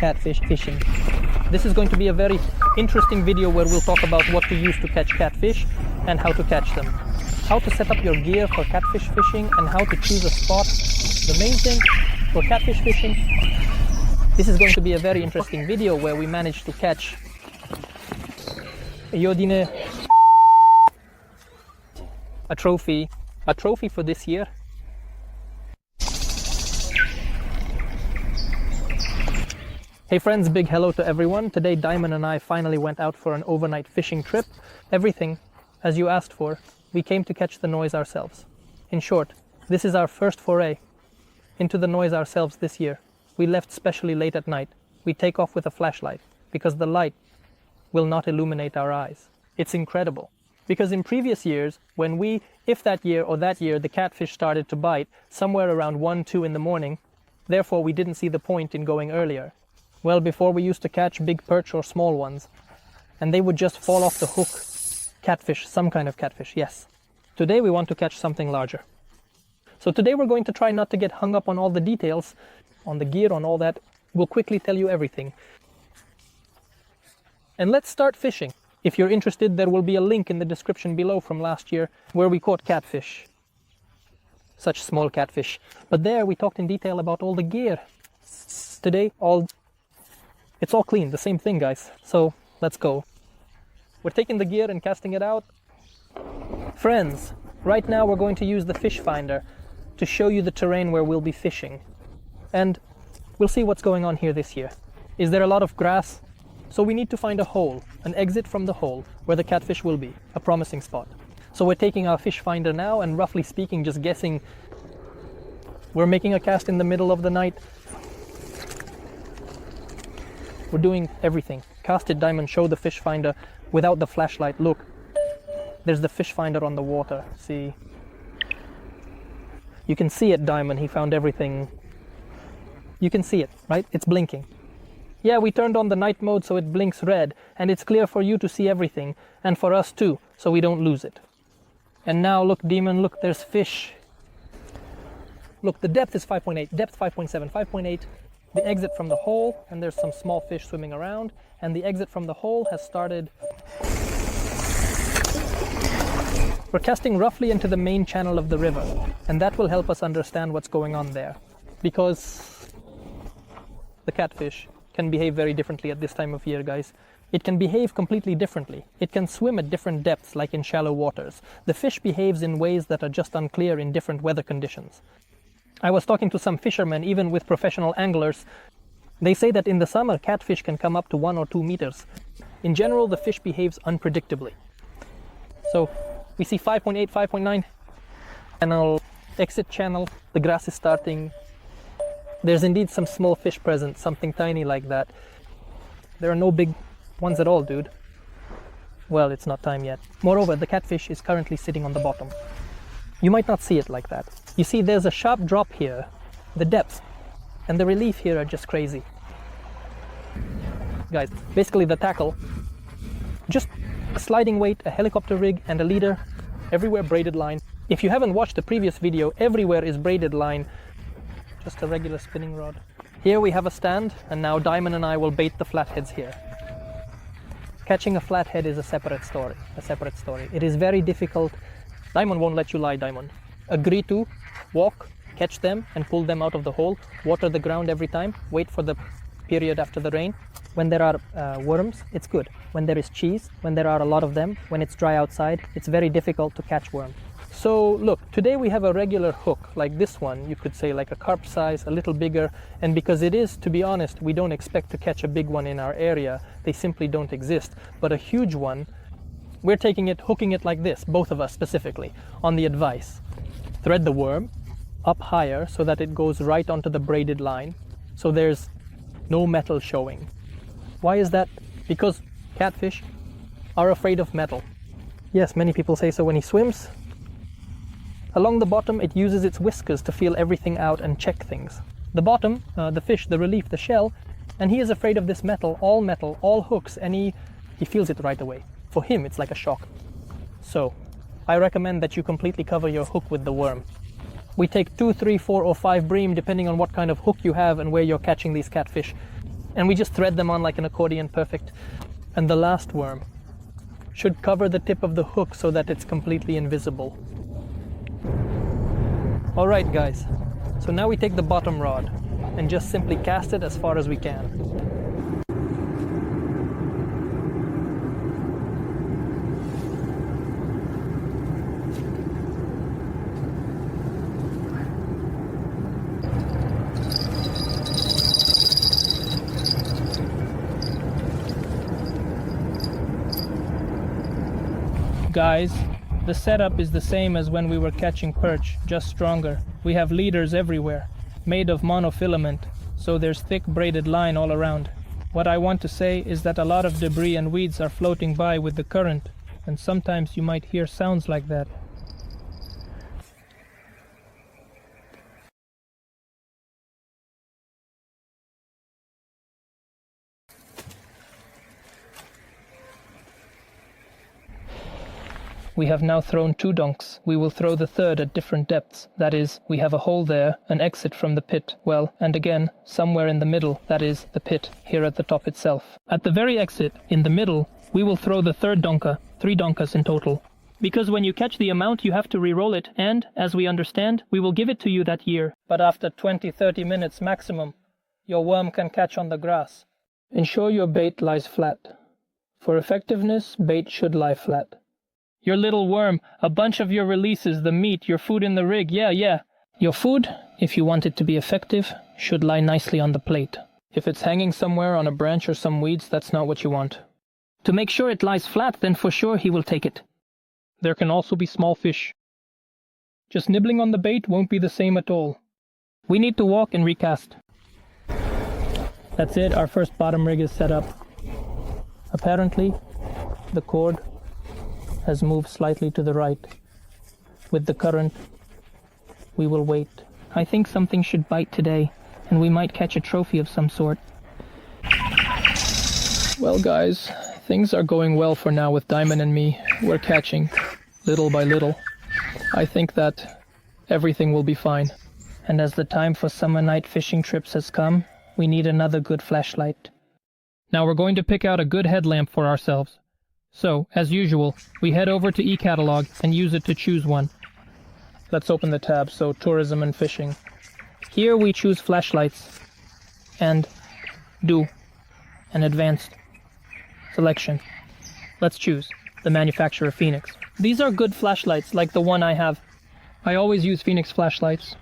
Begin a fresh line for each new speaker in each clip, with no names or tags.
catfish fishing. This is going to be a very interesting video where we'll talk about what to use to catch catfish and how to catch them. How to set up your gear for catfish fishing and how to choose a spot. The main thing for catfish fishing, this is going to be a very interesting video where we managed to catch a trophy for this year. Hey friends, big hello to everyone. Today Diamond and I finally went out for an overnight fishing trip. Everything as you asked for. We came to catch the noise ourselves. In short, this is our first foray into the noise ourselves this year. We left specially late at night. We take off with a flashlight because the light will not illuminate our eyes. It's incredible. Because in previous years, when if that year the catfish started to bite somewhere around 1, 2 in the morning, therefore we didn't see the point in going earlier. Well, before we used to catch big perch or small ones, and they would just fall off the hook. Catfish, some kind of catfish, yes. Today we want to catch something larger. So today we're going to try not to get hung up on all the details, on the gear, on all that. We'll quickly tell you everything. And let's start fishing. If you're interested, there will be a link in the description below from last year where we caught catfish. Such small catfish. But there we talked in detail about all the gear. Today, it's all clean, the same thing, guys. So let's go. We're taking the gear and casting it out. Friends, right now we're going to use the fish finder to show you the terrain where we'll be fishing. And we'll see what's going on here this year. Is there a lot of grass? So we need to find a hole, an exit from the hole where the catfish will be, a promising spot. So we're taking our fish finder now and roughly speaking, just guessing, we're making a cast in the middle of the night. We're doing everything. Cast it, Diamond, show the fish finder without the flashlight. Look, there's the fish finder on the water. See? You can see it, Diamond. He found everything. You can see it, right? It's blinking. Yeah, we turned on the night mode so it blinks red, and it's clear for you to see everything, and for us too, so we don't lose it. And now look, Demon, look, there's fish. Look, the depth is 5.8, depth 5.7, 5.8. The exit from the hole, and there's some small fish swimming around, and the exit from the hole has started. We're casting roughly into the main channel of the river, and that will help us understand what's going on there, because the catfish can behave very differently at this time of year, guys. It can behave completely differently. It can swim at different depths, like in shallow waters. The fish behaves in ways that are just unclear in different weather conditions. I was talking to some fishermen, even with professional anglers. They say that in the summer, catfish can come up to 1 or 2 meters. In general, the fish behaves unpredictably. So we see 5.8, 5.9. Channel, exit channel, the grass is starting. There's indeed some small fish present, something tiny like that. There are no big ones at all, dude. Well, it's not time yet. Moreover, the catfish is currently sitting on the bottom. You might not see it like that. You see, there's a sharp drop here. The depth and the relief here are just crazy. Guys, basically the tackle, just a sliding weight, a helicopter rig, and a leader. Everywhere braided line. If you haven't watched the previous video, everywhere is braided line. Just a regular spinning rod. Here we have a stand, and now Diamond and I will bait the flatheads here. Catching a flathead is a separate story. It is very difficult. Diamond won't let you lie, Diamond. Agree to walk, catch them, and pull them out of the hole. Water the ground every time. Wait for the period after the rain. When there are worms, it's good. When there is cheese, when there are a lot of them, when it's dry outside, it's very difficult to catch worms. So look, today we have a regular hook, like this one, you could say like a carp size, a little bigger, and because it is, to be honest, we don't expect to catch a big one in our area. They simply don't exist. But a huge one, we're taking it, hooking it like this, both of us specifically, on the advice. Thread the worm up higher so that it goes right onto the braided line, so there's no metal showing. Why is that? Because catfish are afraid of metal. Yes, many people say so when he swims. Along the bottom, it uses its whiskers to feel everything out and check things. The bottom, the fish, the relief, the shell, and he is afraid of this metal, all hooks, and he feels it right away. For him, it's like a shock. So, I recommend that you completely cover your hook with the worm. We take 2, 3, 4, or 5 bream, depending on what kind of hook you have and where you're catching these catfish. And we just thread them on like an accordion, perfect. And the last worm should cover the tip of the hook so that it's completely invisible. All right, guys, so now we take the bottom rod and just simply cast it as far as we can. Guys, the setup is the same as when we were catching perch, just stronger. We have leaders everywhere, made of monofilament, so there's thick braided line all around. What I want to say is that a lot of debris and weeds are floating by with the current, and sometimes you might hear sounds like that. We have now thrown 2 donks. We will throw the third at different depths. That is, we have a hole there, an exit from the pit. Well, and again, somewhere in the middle, that is, the pit, here at the top itself. At the very exit, in the middle, we will throw the third donka, 3 donkas in total. Because when you catch the amount, you have to re-roll it, and, as we understand, we will give it to you that year. But after 20-30 minutes maximum, your worm can catch on the grass. Ensure your bait lies flat. For effectiveness, bait should lie flat. Your little worm, a bunch of your releases, the meat, your food in the rig, yeah. Your food, if you want it to be effective, should lie nicely on the plate. If it's hanging somewhere on a branch or some weeds, that's not what you want. To make sure it lies flat, then for sure he will take it. There can also be small fish. Just nibbling on the bait won't be the same at all. We need to walk and recast. That's it, our first bottom rig is set up. Apparently, the cord has moved slightly to the right. With the current, we will wait. I think something should bite today, and we might catch a trophy of some sort. Well, guys, things are going well for now with Diamond and me. We're catching, little by little. I think that everything will be fine. And as the time for summer night fishing trips has come, we need another good flashlight. Now we're going to pick out a good headlamp for ourselves. So, as usual, we head over to eCatalog and use it to choose one. Let's open the tab, so tourism and fishing. Here we choose flashlights and do an advanced selection. Let's choose the manufacturer Phoenix. These are good flashlights like the one I have. I always use Phoenix flashlights.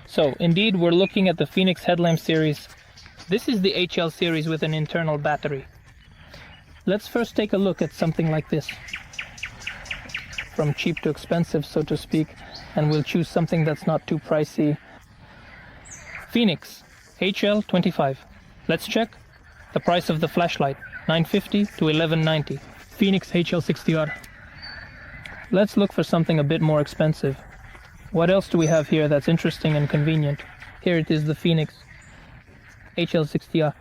So, indeed, we're looking at the Phoenix headlamp series. This is the HL series with an internal battery. Let's first take a look at something like this. From cheap to expensive, so to speak, and we'll choose something that's not too pricey. Phoenix, HL25. Let's check the price of the flashlight, $950 to $1190. Phoenix HL60R. Let's look for something a bit more expensive. What else do we have here that's interesting and convenient? Here it is, the Phoenix HL60R.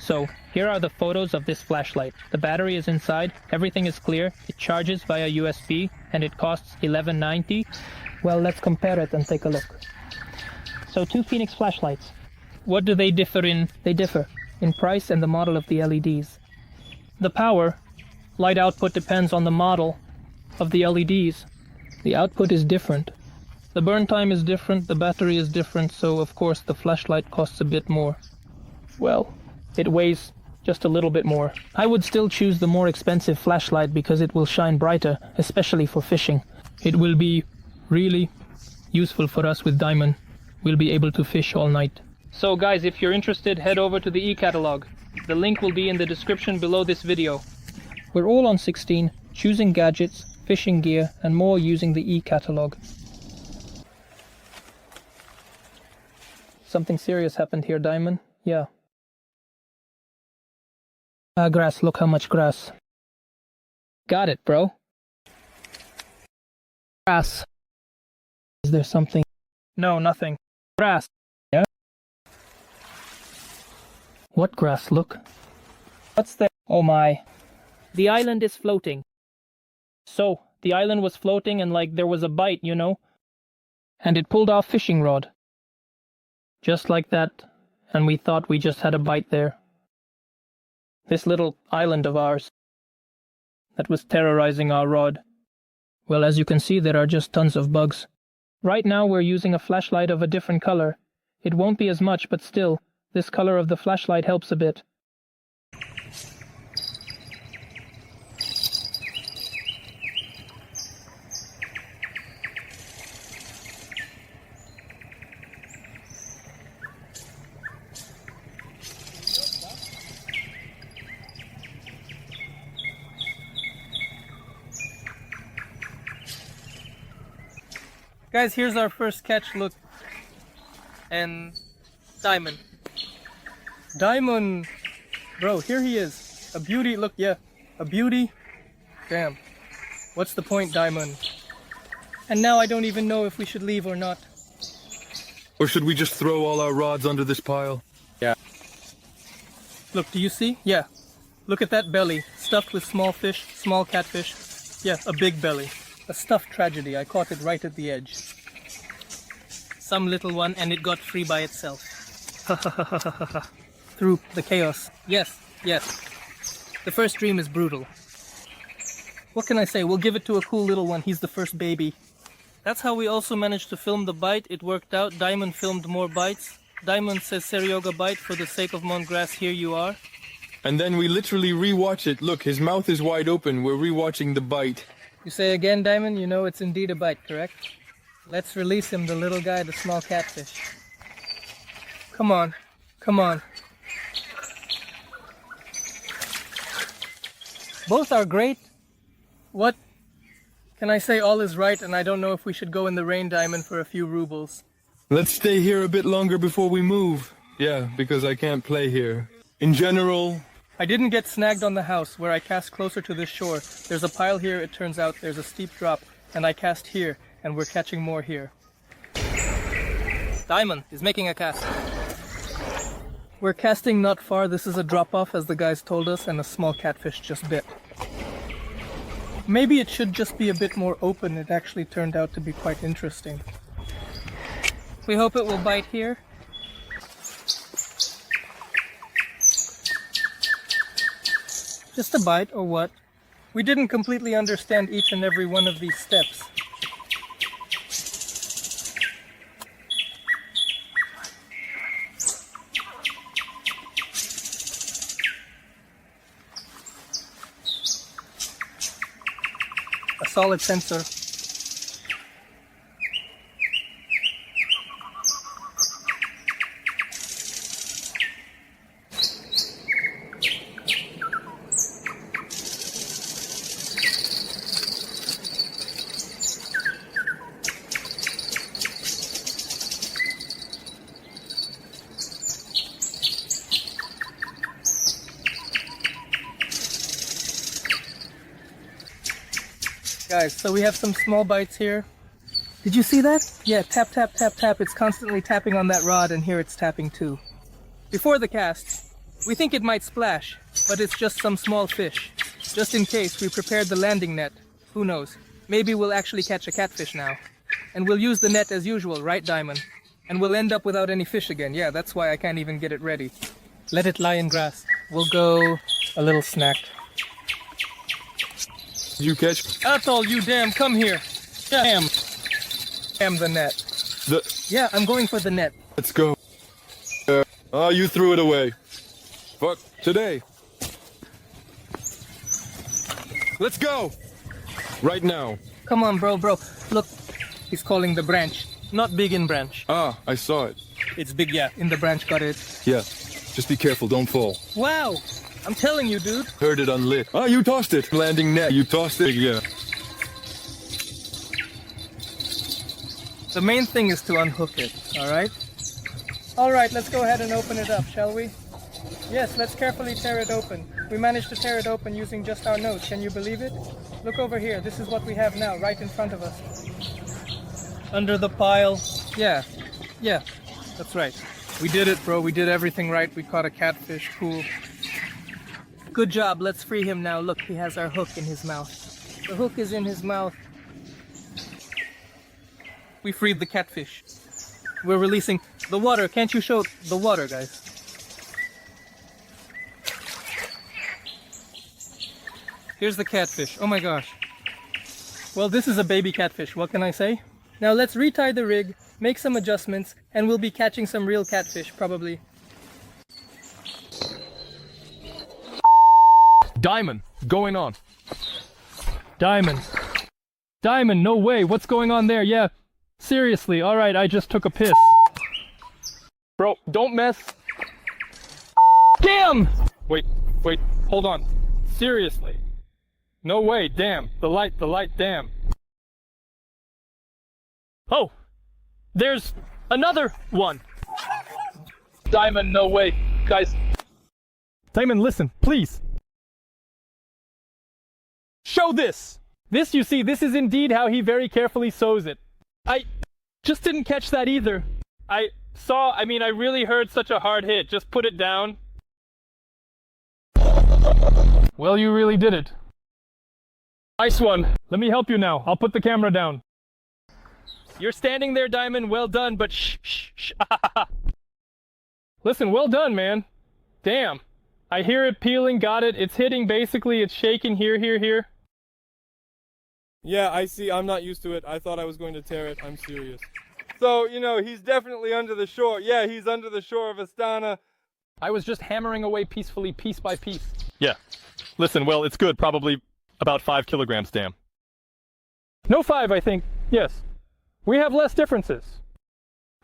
So, here are the photos of this flashlight. The battery is inside, everything is clear, it charges via USB, and it costs $1190. Well, let's compare it and take a look. So, 2 Phoenix flashlights. What do they differ in? They differ in price and the model of the LEDs. The power, light output depends on the model of the LEDs. The output is different. The burn time is different, the battery is different, so of course the flashlight costs a bit more. Well, it weighs just a little bit more. I would still choose the more expensive flashlight because it will shine brighter, especially for fishing. It will be really useful for us with Diamond. We'll be able to fish all night. So guys, if you're interested, head over to the eCatalog. The link will be in the description below this video. We're all on 16, choosing gadgets, fishing gear, and more using the eCatalog. Something serious happened here, Diamond. Yeah. Grass, look how much grass. Got it, bro. Grass. Is there something? No, nothing. Grass. Yeah? What grass, look? What's there? Oh my. The island is floating. So, the island was floating and like there was a bite, you know? And it pulled our fishing rod. Just like that. and we thought we just had a bite there. This little island of ours that was terrorizing our rod. Well, as you can see, there are just tons of bugs. Right now we're using a flashlight of a different color. It won't be as much, but still, this color of the flashlight helps a bit. Guys, here's our first catch, look. And Diamond. Diamond! Bro, here he is. A beauty, look, yeah. A beauty. Damn. What's the point, Diamond? And now I don't even know if we should leave or not.
Or should we just throw all our rods under this pile? Yeah.
Look, do you see? Yeah. Look at that belly. Stuffed with small fish, small catfish. Yeah, a big belly. A stuffed tragedy. I caught it right at the edge. Some little one, and it got free by itself. Through the chaos. Yes, yes. The first dream is brutal. What can I say? We'll give it to a cool little one. He's the first baby. That's how we also managed to film the bite. It worked out. Diamond filmed more bites. Diamond says Serioga bite for the sake of Montgrass. Here you are.
And then we literally rewatch it. Look, his mouth is wide open. We're rewatching the bite.
You say again, Diamond, you know it's indeed a bite, correct? Let's release him, the little guy, the small catfish. Come on, come on. Both are great. What can I say? All is right, and I don't know if we should go in the rain, Diamond, for a few rubles.
Let's stay here a bit longer before we move. Yeah, because I can't play here. In general,
I didn't get snagged on the house where I cast closer to this shore. There's a pile here, it turns out there's a steep drop, and I cast here, and we're catching more here. Diamond is making a cast. We're casting not far. This is a drop-off, as the guys told us, and a small catfish just bit. Maybe it should just be a bit more open. It actually turned out to be quite interesting. We hope it will bite here. Just a bite, or what? We didn't completely understand each and every one of these steps. A solid sensor. Guys, so we have some small bites here. Did you see that? Yeah, tap, tap, tap, tap. It's constantly tapping on that rod, and here it's tapping too. Before the cast, we think it might splash, but it's just some small fish. Just in case, we prepared the landing net. Who knows? Maybe we'll actually catch a catfish now. And we'll use the net as usual, right, Diamond? And we'll end up without any fish again. Yeah, that's why I can't even get it ready. Let it lie in grass. We'll go a little snacked.
you catch?
Atoll, you damn, come here. Damn. Damn the net. Yeah, I'm going for the net.
Let's go. Oh, you threw it away. Fuck, today. Let's go. Right now.
Come on, bro. Look, he's calling the branch. Not big in branch.
Ah, I saw it.
It's big, yeah. In the branch, got it.
Yeah, just be careful, don't fall.
Wow. I'm telling you, dude.
Heard it unlit. Ah, you tossed it. Landing net. You tossed it. Yeah.
The main thing is to unhook it, alright? Alright, let's go ahead and open it up, shall we? Yes, let's carefully tear it open. We managed to tear it open using just our nose. Can you believe it? Look over here. This is what we have now, right in front of us. Under the pile. Yeah, that's right. We did it, bro. We did everything right. We caught a catfish. Cool. Good job. Let's free him now. Look, he has our hook in his mouth. The hook is in his mouth. We freed the catfish. We're releasing The water, can't you show the water, guys? Here's the catfish. Oh my gosh. Well, this is a baby catfish, what can I say? Now let's retie the rig, make some adjustments, and we'll be catching some real catfish, probably.
Diamond, going on.
Diamond. Diamond, no way, what's going on there? Yeah, seriously, alright, I just took a piss.
Bro, don't mess.
Damn!
Wait, hold on. Seriously. No way, damn. The light, damn.
Oh, there's another one.
Diamond, no way. Guys.
Diamond, listen, please. Show this. This, you see, this is indeed how he very carefully sews it. I just didn't catch that either. I really heard such a hard hit. Just put it down.
Well, you really did it.
Nice one. Let me help you now. I'll put the camera down. You're standing there, Diamond. Well done, but shh. Listen, well done, man. Damn. I hear it peeling, got it. It's hitting, basically. It's shaking here.
Yeah, I see. I'm not used to it. I thought I was going to tear it. I'm serious. So, you know, he's definitely under the shore. Yeah, he's under the shore of Astana.
I was just hammering away peacefully, piece by piece.
Yeah. Listen, well, it's good. Probably about 5 kilograms, damn.
No 5, I think. Yes. We have less differences.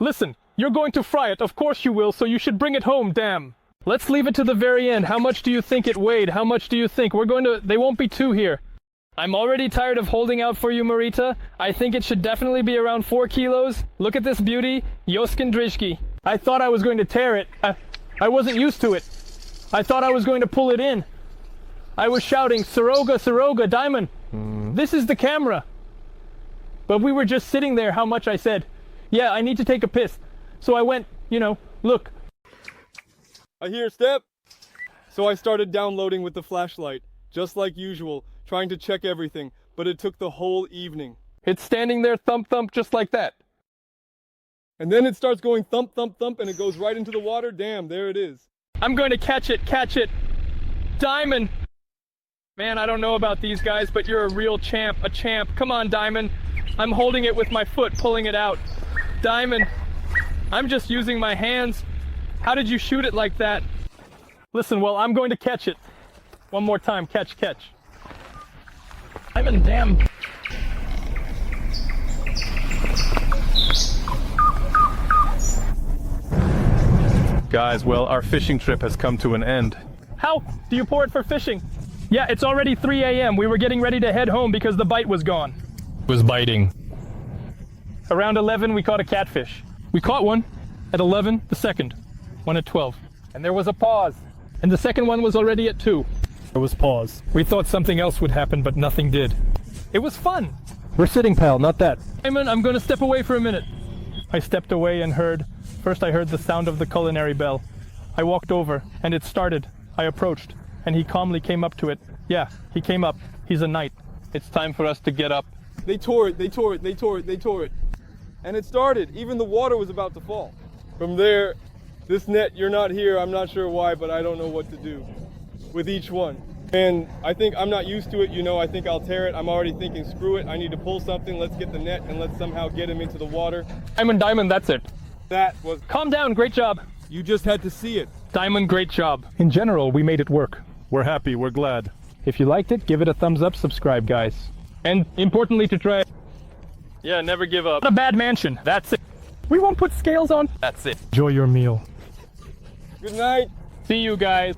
Listen, you're going to fry it. Of course you will, so you should bring it home, damn. Let's leave it to the very end. How much do you think it weighed? How much do you think? They won't be 2 here. I'm already tired of holding out for you, Marita. I think it should definitely be around 4 kilos. Look at this beauty. Joskin Drishki. I thought I was going to tear it. I wasn't used to it. I thought I was going to pull it in. I was shouting, Saroga, Diamond. This is the camera. But we were just sitting there, how much I said. Yeah, I need to take a piss. So I went, look.
I hear a step. So I started downloading with the flashlight, just like usual, trying to check everything, but it took the whole evening.
It's standing there thump, just like that.
And then it starts going thump, and it goes right into the water. Damn, there it is.
I'm going to catch it. Diamond. Man, I don't know about these guys, but you're a real champ, a champ. Come on, Diamond. I'm holding it with my foot, pulling it out. Diamond, I'm just using my hands. How did you shoot it like that? Listen, well, I'm going to catch it. One more time, catch. Diamond, damn.
Guys, well, our fishing trip has come to an end.
How do you pour it for fishing? Yeah, it's already 3 a.m. We were getting ready to head home because the bite was gone.
Was biting.
Around 11, we caught a catfish. We caught one at 11, the second, one at 12. And there was a pause. And the second one was already at 2. There was pause. We thought something else would happen, but nothing did. It was fun. We're sitting, pal, not that. Simon, I'm going to step away for a minute. I stepped away and first I heard the sound of the culinary bell. I walked over, and it started. I approached, and he calmly came up to it. Yeah, he came up. He's a knight. It's time for us to get up.
They tore it. And it started. Even the water was about to fall. From there, this net, you're not here. I'm not sure why, but I don't know what to do with each one. And I think I'm not used to it. I think I'll tear it. I'm already thinking, screw it. I need to pull something. Let's get the net and let's somehow get him into the water.
Diamond, that's it.
That was...
Calm down, great job.
You just had to see it.
Diamond, great job. In general, we made it work.
We're happy, we're glad.
If you liked it, give it a thumbs up, subscribe, guys. And importantly to try...
Yeah, never give up.
Not a bad mansion. That's it. We won't put scales on.
That's it.
Enjoy your meal.
Good night.
See you guys.